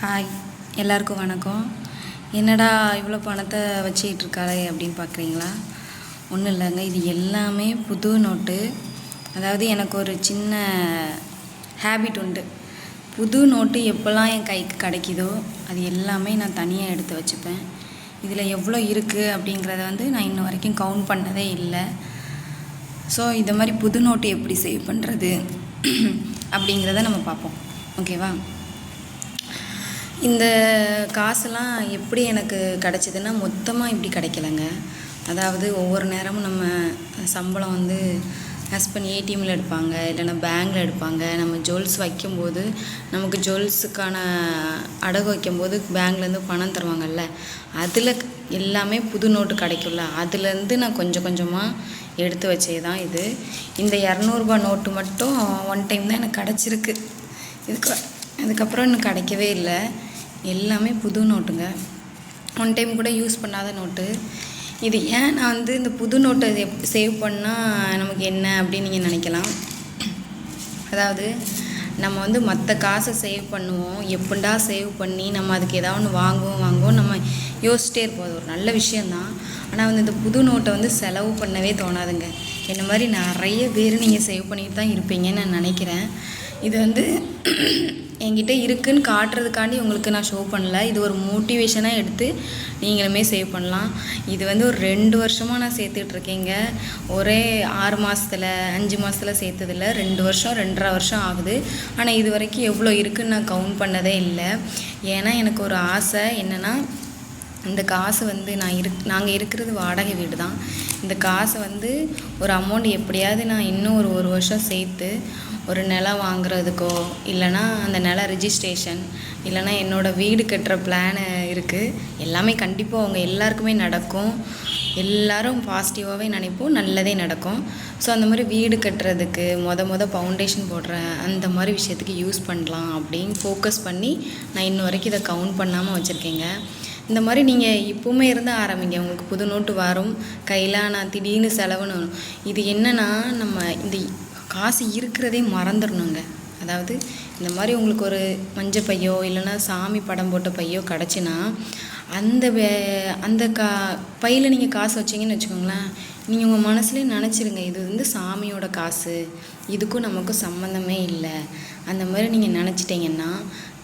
Hi, எல்லாருக்கும் வணக்கம். என்னடா இவ்வளோ பணத்தை வச்சுக்கிட்டு இருக்காளே அப்படின்னு பார்க்குறீங்களா? ஒன்றும் இல்லைங்க, இது எல்லாமே புது நோட்டு. அதாவது எனக்கு ஒரு சின்ன ஹேபிட் உண்டு. புது நோட்டு எப்போல்லாம் என் கைக்கு கிடைக்குதோ அது எல்லாமே நான் தனியாக எடுத்து வச்சுப்பேன். இதில் எவ்வளோ இருக்குது அப்படிங்கிறத நான் இன்ன வரைக்கும் கவுண்ட் பண்ணதே இல்லை. ஸோ இந்த மாதிரி புது நோட்டு எப்படி சேவ் பண்ணுறது அப்படிங்கிறத நம்ம பார்ப்போம். ஓகேவா? இந்த காசுலாம் எப்படி எனக்கு கிடச்சிதுன்னா மொத்தமாக இப்படி கிடைக்கலங்க. அதாவது ஒவ்வொரு நேரமும் நம்ம சம்பளம் ஹஸ்பண்ட் ஏடிஎம்மில் எடுப்பாங்க, இல்லைன்னா பேங்கில் எடுப்பாங்க. நம்ம ஜுவல்ஸ் வைக்கும்போது நமக்கு ஜுவல்ஸுக்கான அடகு வைக்கும்போது பேங்க்லேருந்து பணம் தருவாங்கல்ல, அதில் எல்லாமே புது நோட்டு கிடைக்கும்ல, அதுலேருந்து நான் கொஞ்சம் கொஞ்சமாக எடுத்து வச்சே தான் இது. இந்த 200 நோட்டு மட்டும் ஒன் டைம் தான் எனக்கு கிடச்சிருக்கு. இதுக்கப்புறம் இன்னும் கிடைக்கவே இல்லை. எல்லாமே புது நோட்டுங்க, ஒன் டைம் கூட யூஸ் பண்ணாத நோட்டு. இது ஏன் நான் இந்த புது நோட்டை சேவ் பண்ணால் நமக்கு என்ன அப்படின்னு நீங்கள் நினைக்கலாம். அதாவது நம்ம மற்ற காசை சேவ் பண்ணுவோம், எப்படா சேவ் பண்ணி நம்ம அதுக்கு ஏதாவது ஒன்று வாங்குவோம் நம்ம யோசிச்சிட்டே இருப்போம். அது ஒரு நல்ல விஷயந்தான். ஆனால் இந்த புது நோட்டை செலவு பண்ணவே தோணாதுங்க. என்ன மாதிரி நிறைய பேர் நீங்கள் சேவ் பண்ணிட்டு தான் இருப்பீங்கன்னு நான் நினைக்கிறேன். இது என்கிட்ட இருக்குதுன்னு காட்டுறதுக்காண்டி உங்களுக்கு நான் ஷோ பண்ணல. இது ஒரு மோட்டிவேஷனாக எடுத்து நீங்களுமே சேவ் பண்ணலாம். இது ஒரு 2 வருஷமாக நான் சேர்த்துட்ருக்கேங்க. ஒரே 6 மாதத்தில் 5 மாதத்தில் சேர்த்ததில்ல, 2 வருஷம் 2.5 வருஷம் ஆகுது. ஆனால் இது வரைக்கும் எவ்வளோ இருக்குதுன்னு நான் கவுண்ட் பண்ணதே இல்லை. ஏன்னா எனக்கு ஒரு ஆசை என்னென்னா, இந்த காசு நாங்கள் இருக்கிறது வாடகை வீடு தான். இந்த காசை ஒரு அமௌண்ட் எப்படியாவது நான் இன்னும் ஒரு வருஷம் சேர்த்து ஒரு நிலம் வாங்குறதுக்கோ, இல்லைனா அந்த நிலம் ரிஜிஸ்ட்ரேஷன், இல்லைனா என்னோடய வீடு கட்டுற பிளான் இருக்குது. எல்லாமே கண்டிப்பாக அவங்க எல்லாருக்குமே நடக்கும். எல்லோரும் பாசிட்டிவாகவே நினைப்போம், நல்லதே நடக்கும். ஸோ அந்த மாதிரி வீடு கட்டுறதுக்கு மொத ஃபவுண்டேஷன் போடுற அந்த மாதிரி விஷயத்துக்கு யூஸ் பண்ணலாம் அப்படின்னு ஃபோக்கஸ் பண்ணி நான் இன்ன வரைக்கும் இதை கவுண்ட் பண்ணாமல் வச்சுருக்கேங்க. இந்த மாதிரி நீங்கள் இப்போவுமே இருந்து ஆரம்பிங்க. உங்களுக்கு புது நோட்டு வரும் கையில். நான் திடீர்னு செலவுன்னு வரும். இது என்னென்னா, நம்ம இந்த காசு இருக்கிறதே மறந்துடணுங்க. அதாவது இந்த மாதிரி உங்களுக்கு ஒரு மஞ்சள் பையோ இல்லைன்னா சாமி படம் போட்ட பையோ கிடச்சின்னா அந்த பையில் நீங்கள் காசு வச்சிங்கன்னு வச்சுக்கோங்களேன், நீங்கள் உங்கள் மனசுலேயே நினச்சிருங்க, இது சாமியோட காசு, இதுக்கும் நமக்கும் சம்மந்தமே இல்லை. அந்த மாதிரி நீங்கள் நினச்சிட்டிங்கன்னா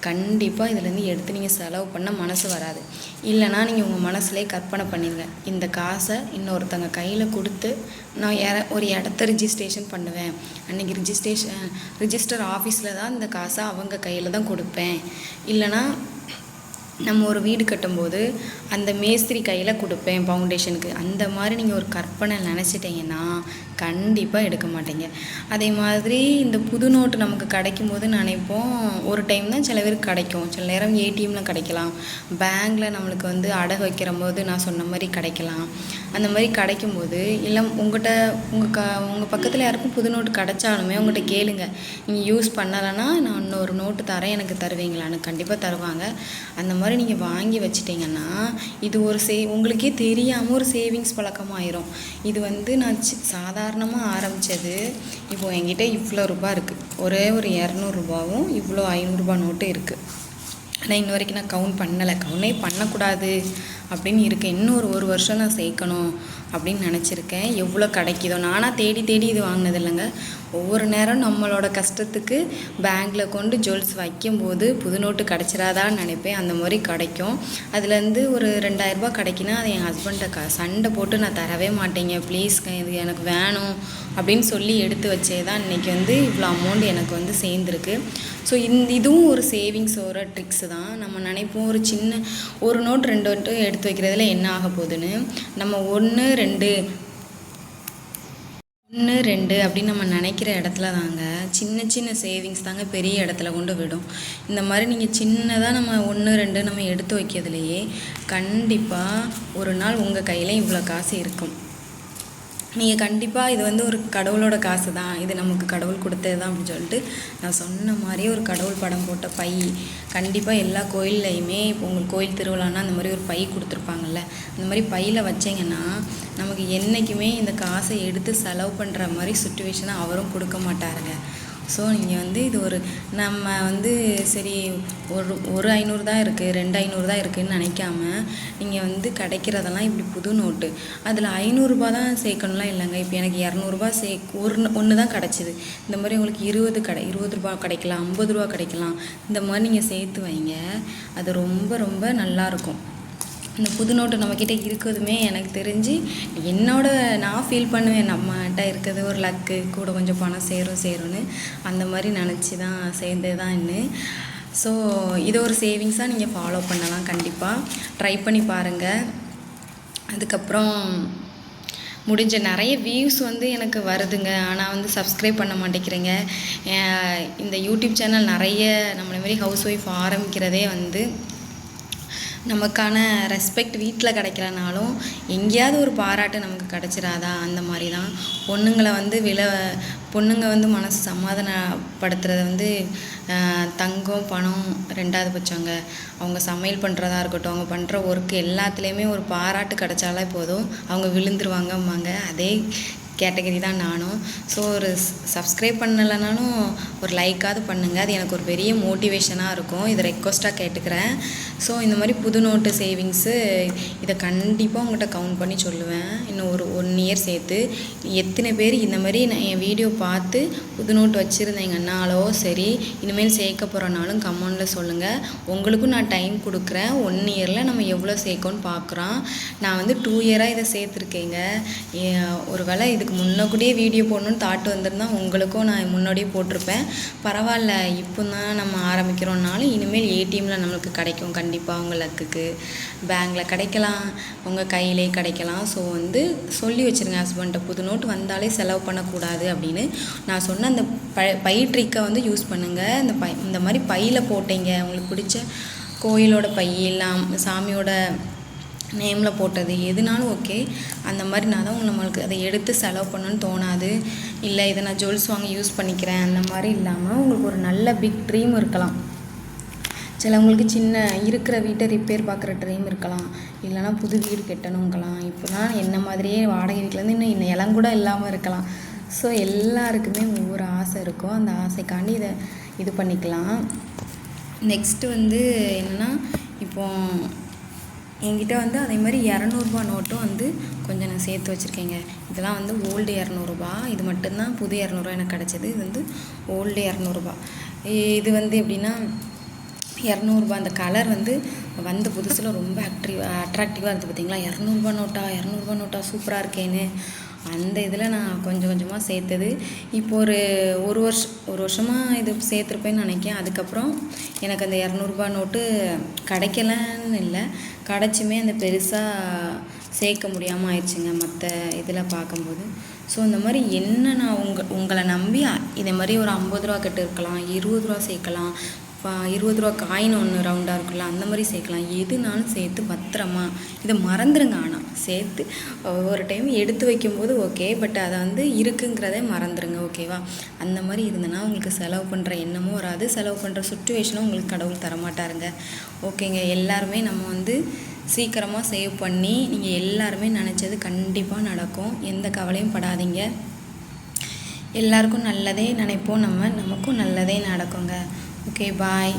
கண்டிப்பாக இதிலேருந்து எடுத்து நீங்கள் செலவு பண்ண மனசு வராது. இல்லைனா நீங்கள் உங்கள் மனசுலேயே கற்பனை பண்ணிடுங்க, இந்த காசை இன்னொருத்தங்க கையில் கொடுத்து நான் ஒரு இடத்த ரிஜிஸ்ட்ரேஷன் பண்ணுவேன், அன்றைக்கி ரிஜிஸ்டர் ஆஃபீஸில் தான் இந்த காசை அவங்க கையில் தான் கொடுப்பேன். இல்லைனா நம்ம ஒரு வீடு கட்டும்போது அந்த மேஸ்திரி கையில் கொடுப்பேன் ஃபவுண்டேஷனுக்கு. அந்த மாதிரி நீங்கள் ஒரு கற்பனை நினச்சிட்டிங்கன்னா கண்டிப்பாக எடுக்க மாட்டீங்க. அதே மாதிரி இந்த புது நோட்டு நமக்கு கிடைக்கும் போது நினைப்போம், ஒரு டைம் தான் சில பேருக்கு கிடைக்கும், சில நேரம் ஏடிஎம்மில் கிடைக்கலாம், பேங்கில் நம்மளுக்கு அடகு வைக்கிற போது நான் சொன்ன மாதிரி கிடைக்கலாம். அந்த மாதிரி கிடைக்கும்போது இல்லை உங்கள் பக்கத்தில் யாருக்கும் புது நோட்டு கிடைச்சாலுமே உங்கள்கிட்ட கேளுங்க, நீங்கள் யூஸ் பண்ணலைன்னா நான் இன்னொரு நோட்டு தரேன், எனக்கு தருவீங்களான்னு. கண்டிப்பாக தருவாங்க. அந்த மாதிரி நீங்கள் வாங்கி வச்சிட்டிங்கன்னா இது உங்களுக்கே தெரியாமல் ஒரு சேவிங்ஸ் பழக்கமாயிரும். இது நான் சாதாரணமாக ஆரம்பித்தது. இப்போது என்கிட்ட இவ்வளோ ரூபா இருக்குது, ஒரே ஒரு 200 ரூபாவும் இவ்வளோ 500 நோட்டு இருக்குது. ஆனால் இன்ன வரைக்கும் நான் கவுண்ட் பண்ணலை, கவுண்டே பண்ணக்கூடாது அப்படின்னு இருக்கேன். இன்னும் ஒரு வருஷம் நான் சேர்க்கணும் அப்படின்னு நினச்சிருக்கேன். எவ்வளோ கிடைக்கிதோ, நானாக தேடி இது வாங்கினது இல்லைங்க. ஒவ்வொரு நேரம் நம்மளோட கஷ்டத்துக்கு பேங்கில் கொண்டு ஜுவல்ஸ் வைக்கும்போது புது நோட்டு கிடச்சிடாதான்னு நினைப்பேன். அந்த மாதிரி கிடைக்கும். அதுலேருந்து ஒரு 2000 ரூபா கிடைக்குன்னா அதை என் ஹஸ்பண்ட்டை சண்டை போட்டு நான் தரவே மாட்டேங்க, ப்ளீஸ் இது எனக்கு வேணும் அப்படின்னு சொல்லி எடுத்து வச்சே தான் இன்றைக்கி இவ்வளோ அமௌண்ட் எனக்கு சேர்ந்துருக்கு. ஸோ இதுவும் ஒரு சேவிங்ஸோட ட்ரிக்ஸு தான். நம்ம நினைப்போம் ஒரு நோட் 2 நோட்டு எடுத்து வைக்கிறதுல என்ன ஆக போகுதுன்னு. நம்ம 1 2 அப்படின்னு நம்ம நினைக்கிற இடத்துல தாங்க சின்ன சேவிங்ஸ் தாங்க பெரிய இடத்துல கொண்டு விடும். இந்த மாதிரி நீங்கள் சின்னதாக நம்ம 1 2 நம்ம எடுத்து வைக்கிறதுலையே கண்டிப்பாக ஒரு நாள் உங்கள் கையில் இவ்வளோ காசு இருக்கும். நீங்கள் கண்டிப்பாக இது ஒரு கடவுளோட காசு தான், இது நமக்கு கடவுள் கொடுத்தது தான் அப்படின்னு சொல்லிட்டு நான் சொன்ன மாதிரியே ஒரு கடவுள் படம் போட்ட பை கண்டிப்பாக எல்லா கோயில்லையுமே, இப்போ உங்களுக்கு கோயில் திருவிழான்னா அந்த மாதிரி ஒரு பை கொடுத்துருப்பாங்கல்ல, அந்த மாதிரி பையில் வச்சிங்கன்னா நமக்கு என்றைக்குமே இந்த காசை எடுத்து செலவு பண்ணுற மாதிரி சுச்சுவேஷனை அவரும் கொடுக்க மாட்டாருங்க. ஸோ நீங்கள் வந்து இது ஒரு நம்ம வந்து சரி ஒரு 500 தான் இருக்குது, 2 500 தான் இருக்குதுன்னு நினைக்காம நீங்கள் வந்து கிடைக்கிறதெல்லாம் இப்படி புது நோட்டு அதில் 500 தான் சேர்க்கணும்லாம் இல்லைங்க. இப்போ எனக்கு 200 ஒன்று தான் கிடச்சிது. இந்த மாதிரி உங்களுக்கு 20 கிடைக்கலாம், 50 கிடைக்கலாம். இந்த மாதிரி நீங்கள் சேர்த்து வைங்க, அது ரொம்ப ரொம்ப நல்லாயிருக்கும். இந்த புது நோட்டு நம்மக்கிட்ட இருக்கிறதுமே எனக்கு தெரிஞ்சு நான் ஃபீல் பண்ணுவேன், நம்மகிட்ட இருக்கிறது ஒரு லக்கு, கூட கொஞ்சம் பணம் சேரும்னு அந்த மாதிரி நினச்சி தான் சேர்ந்தது தான் இன்னும். ஸோ இதை ஒரு சேவிங்ஸாக நீங்கள் ஃபாலோ பண்ணலாம், கண்டிப்பாக ட்ரை பண்ணி பாருங்கள். அதுக்கப்புறம் முடிஞ்ச நிறைய வியூஸ் வந்து எனக்கு வருதுங்க, ஆனால் வந்து சப்ஸ்கிரைப் பண்ண மாட்டேங்கிறீங்க. இந்த யூடியூப் சேனல் நிறைய நம்மளை மாதிரி ஹவுஸ் ஒய்ஃப் ஆரம்பிக்கிறதே வந்து நமக்கான ரெஸ்பெக்ட் வீட்டில் கிடைக்கலனாலும் எங்கேயாவது ஒரு பாராட்டு நமக்கு கிடச்சிராதா, அந்த மாதிரி தான். பொண்ணுங்க வந்து மனசு சமாதானப்படுத்துறது வந்து தங்கம் பணம் 2வது பட்சங்க. அவங்க சமையல் பண்ணுறதா இருக்கட்டும், அவங்க பண்ணுற ஒர்க்கு எல்லாத்துலேயுமே ஒரு பாராட்டு கிடைச்சாலே போதும், அவங்க விழுந்துருவாங்கம்பாங்க. அதே கேட்டகரி தான் நானும். ஸோ ஒரு சப்ஸ்கிரைப் பண்ணலைனாலும் ஒரு லைக்காவது பண்ணுங்கள், அது எனக்கு ஒரு பெரிய மோட்டிவேஷனாக இருக்கும். இதை ரெக்வஸ்ட்டாக கேட்டுக்கிறேன். ஸோ இந்த மாதிரி புது நோட்டு சேவிங்ஸு இதை கண்டிப்பாக உங்கள்கிட்ட கவுண்ட் பண்ணி சொல்லுவேன். இன்னும் ஒரு 1 இயர் சேர்த்து எத்தனை பேர் இந்த மாதிரி நான் என் வீடியோ பார்த்து புது நோட்டு வச்சுருந்தீங்கன்னாலோ சரி, இனிமேல் சேர்க்க போகிறனாலும் கமெண்டில் சொல்லுங்கள். உங்களுக்கும் நான் டைம் கொடுக்குறேன். 1 இயரில் நம்ம எவ்வளோ சேர்க்கோன்னு பார்க்குறோம். நான் வந்து 2 இயராக இதை சேர்த்துருக்கேங்க. ஒரு வேளை இதுக்கு முன்னக்கூட்டியே வீடியோ போடணுன்னு தாட் வந்திருந்தால் உங்களுக்கும் நான் முன்னாடியே போட்டிருப்பேன். பரவாயில்ல, இப்போ தான் நம்ம ஆரம்பிக்கிறோன்னாலும் இனிமேல் ஏடிஎம்மில் நம்மளுக்கு கிடைக்கும், கண்டிப்பாக உங்கள் லக்குக்கு பேங்கில் கிடைக்கலாம், உங்கள் கையிலே கிடைக்கலாம். ஸோ வந்து சொல்லி வச்சுருங்க ஹஸ்பண்ட்டை, புது நோட்டு வந்தாலே செலவு பண்ணக்கூடாது அப்படின்னு. நான் சொன்ன அந்த பை ட்ரிக்கை வந்து யூஸ் பண்ணுங்கள். இந்த மாதிரி பையில் போட்டீங்க, உங்களுக்கு பிடிச்ச கோயிலோட பை எல்லாம் சாமியோட நேமில் போட்டது எதுனாலும் ஓகே. அந்த மாதிரினா தான் நம்மளுக்கு அதை எடுத்து செலவு பண்ணணும்னு தோணாது. இல்லை இதை நான் ஜுவல்ஸ் வாங்கி யூஸ் பண்ணிக்கிறேன் அந்த மாதிரி இல்லாமல் உங்களுக்கு ஒரு நல்ல பிக் ட்ரீம் இருக்கலாம். சிலவங்களுக்கு சின்ன இருக்கிற வீட்டை ரிப்பேர் பார்க்குற ட்ரீம் இருக்கலாம், இல்லைனா புது வீடு கட்டணுங்கலாம். இப்போலாம் என்ன மாதிரியே வாடகை வீட்டிலேருந்து இன்னும் இடம் கூட இல்லாமல் இருக்கலாம். ஸோ எல்லாருக்குமே ஒவ்வொரு ஆசை இருக்கும், அந்த ஆசைக்காண்டி இது பண்ணிக்கலாம். நெக்ஸ்ட்டு வந்து என்னென்னா, இப்போது என்கிட்ட வந்து அதே மாதிரி 200 நோட்டும் வந்து கொஞ்சம் நான் சேர்த்து வச்சுருக்கேங்க. இதெல்லாம் வந்து ஓல்டு 200. இது மட்டும்தான் புது 200 எனக்கு கிடச்சிது. இது வந்து ஓல்டு 200. இது வந்து எப்படின்னா 200 அந்த கலர் வந்து வந்த புதுசில் ரொம்ப அட்ராக்டிவாக இருக்குது பார்த்தீங்களா. 200 நோட்டா சூப்பராக இருக்கேன்னு அந்த இதில் நான் கொஞ்சம் கொஞ்சமாக சேர்த்தது. இப்போ ஒரு வருஷமாக இது சேர்த்துருப்பேன்னு நினைக்கிறேன். அதுக்கப்புறம் எனக்கு அந்த 200 நோட்டு கிடைக்கலன்னு இல்லை, கிடச்சுமே அந்த பெருசாக சேர்க்க முடியாமல் ஆயிடுச்சுங்க மற்ற இதில் பார்க்கும்போது. ஸோ இந்த மாதிரி என்ன நான் உங்களை நம்பி இதே மாதிரி ஒரு 50 கட்டு இருக்கலாம், 20 சேர்க்கலாம், 20 காயின் ஒன்று ரவுண்டாக இருக்குல்ல அந்த மாதிரி சேர்க்கலாம். எதுனாலும் சேர்த்து பத்திரமா இதை மறந்துடுங்க. ஆனால் சேர்த்து ஒரு டைம் எடுத்து வைக்கும்போது ஓகே, பட் அதை வந்து இருக்குங்கிறதே மறந்துடுங்க, ஓகேவா. அந்த மாதிரி இருந்ததுன்னா உங்களுக்கு செலவு பண்ணுற எண்ணமும் வராது, செலவு பண்ணுற சுச்சுவேஷனும் உங்களுக்கு கடவுள் தரமாட்டாருங்க. ஓகேங்க, எல்லாருமே நம்ம வந்து சீக்கிரமாக சேவ் பண்ணி நீங்கள் எல்லாருமே நினச்சது கண்டிப்பாக நடக்கும். எந்த கவலையும் படாதீங்க. எல்லாருக்கும் நல்லதே நினைப்போம், நமக்கும் நல்லதே நடக்குங்க. Okay, bye.